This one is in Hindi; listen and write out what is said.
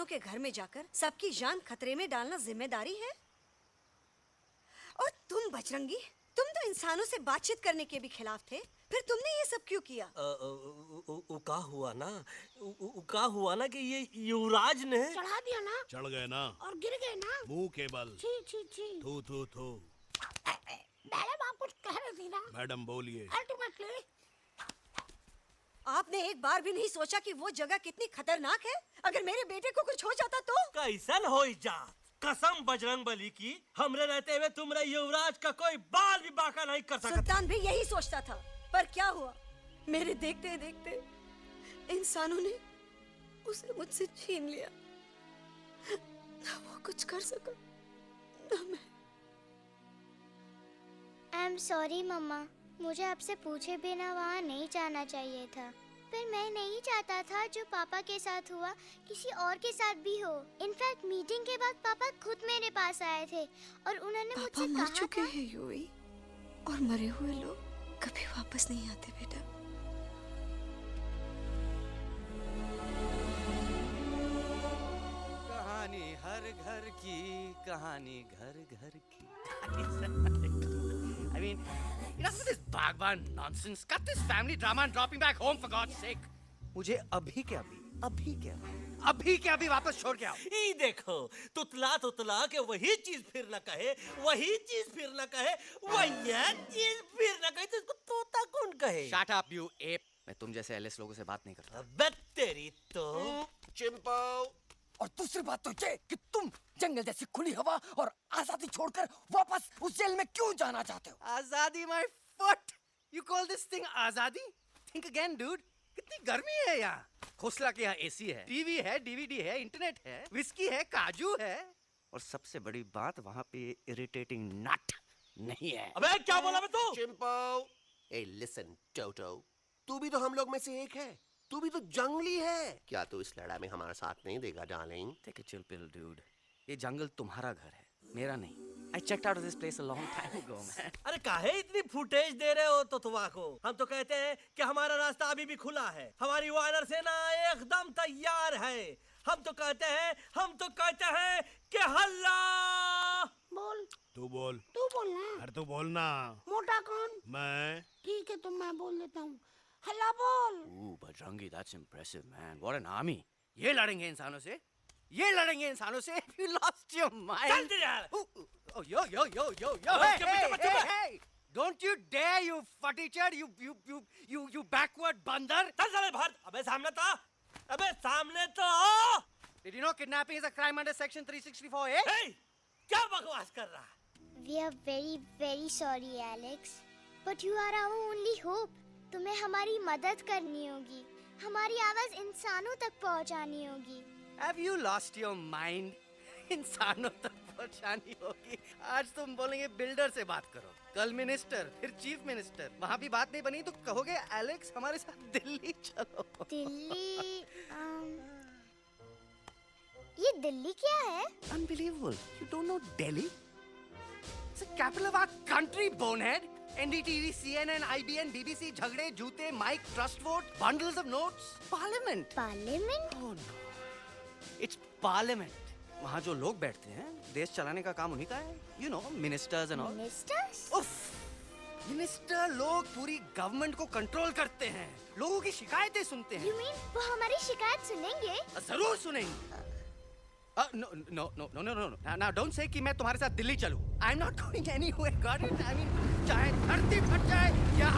इंसानों के घर में जाकर सबकी जान खतरे में डालना जिम्मेदारी है? और तुम बजरंगी, तुम तो इंसानों से बातचीत करने के भी खिलाफ थे, फिर तुमने ये सब क्यों किया? का हुआ ना कि ये युवराज ने चढ़ा दिया ना, चढ़ गए ना और गिर गए ना। मुंह के बल। छी छी छी। थू थू थू। मैडम आप कुछ कह रही थी ना? मैडम बोलिए। अल्टीमेटली आपने एक बार भी नहीं सोचा कि वो जगह कितनी खतरनाक है? अगर मेरे बेटे को कुछ हो जाता तो? कैसन हो जा? कसम बजरंग बली की, हमरे रहते हुए तुमरे युवराज का कोई बाल भी बाका नहीं कर सकता। सुल्तान भी यही सोचता था, पर क्या हुआ? मेरे देखते देखते इंसानों ने उसे मुझसे छीन लिया। ना वो कुछ कर सका, ना मैं। आई एम सॉरी मम्मा, मुझे आपसे पूछे बिना वहाँ नहीं जाना चाहिए था। पर मैं नहीं चाहता था जो पापा के साथ हुआ किसी और के साथ भी हो। इनफैक्ट मीटिंग के बाद पापा खुद मेरे पास आए थे और उन्होंने मुझसे मर कहा चुके था हैं यूवी, और मरे हुए लोग कभी वापस नहीं आते बेटा। कहानी हर घर की, कहानी घर घर की। I mean, enough of this Bhagwan nonsense. Cut this family drama and drop me back home for God's sake. मुझे अभी के अभी वापस छोड़ के आओ। ई देखो, तुतला के वही चीज फिर न कहे, वही चीज फिर न कहे, वही चीज फिर न कहे, तो इसको तोता कौन कहे? Shut up, you ape. मैं तुम जैसे एलिस लोगों से बात नहीं करता। अबे तेरी तो। चिंपो। और दूसरी बात तो ये कि तुम जंगल जैसी खुली हवा और आजादी छोड़कर वापस उस जेल में क्यों जाना चाहते हो? आजादी my foot. You call this thing आजादी? Think again, dude. कितनी गर्मी है यहाँ। खोसला के यहाँ एसी है, टीवी है, डीवीडी है, इंटरनेट है, विस्की है, काजू है, और सबसे बड़ी बात वहाँ पे इरिटेटिंग नट नहीं है। अबे क्या बोला बे तू? चिंपो, ए लिसन टोटो, तू भी तो हम लोग में से एक है। तू भी तो जंगली है। क्या तू इस लड़ाई में हमारा साथ नहीं देगा darling? Take a chill pill, dude. ये जंगल तुम्हारा घर है, मेरा नहीं। I checked out of this place a long time ago, man. अरे काहे इतनी फुटेज दे रहे हो तो तुवा को? हम तो कहते हैं कि हमारा रास्ता अभी भी खुला है। हमारी वानर सेना एकदम तैयार है। हम तो कहते हैं कि हल्ला। बोल, तू बोल। तू बोलना। अरे तू बोलना। मोटा कौन? मैं। ठीक है, तो मैं बोल देता हूँ। हल्ला बोल। Ooh, Bajrangi, that's impressive, man. What an army. ये लड़ेंगे इंसानों से? ये लड़ेंगे इंसानों से? You lost your mind. चल दे यार। Oh, yo. Hey. Don't you dare, you futichard, you backward बंदर. चल साले बाहर। अबे सामने तो आओ। Did you know kidnapping is a crime under section 364A? Hey, क्या बकवास कर रहा है? We are very very sorry, Alex. But you are our only hope. तुम्हें हमारी मदद करनी होगी, हमारी आवाज इंसानों तक पहुंचानी होगी। Have you lost your mind? इंसानों तक पहुंचानी होगी। आज तुम बोलेंगे बिल्डर से बात करो, कल मिनिस्टर, फिर चीफ मिनिस्टर। वहाँ भी बात नहीं बनी तो कहोगे एलेक्स हमारे साथ दिल्ली चलो। दिल्ली ये दिल्ली क्या है? Unbelievable. You don't know Delhi? It's the capital of our country, bonehead. NDTV, CNN, IBN, BBC, झगड़े, जूते, mic, trust vote, bundles of notes, parliament. पार्लियामेंट? Oh no. It's parliament. वहाँ जो लोग बैठते हैं, देश चलाने का काम उन्हीं का है। You know, ministers and all. Ministers? उफ! मिनिस्टर लोग पूरी गवर्नमेंट को कंट्रोल करते हैं, लोगों की शिकायतें सुनते हैं। You mean वो हमारी शिकायत सुनेंगे? जरूर सुनेंगे। No. Now don't say कि मैं तुम्हारे साथ दिल्ली चलूं. I'm not going anywhere. Got it? I mean, चाहे धरती फट जाए या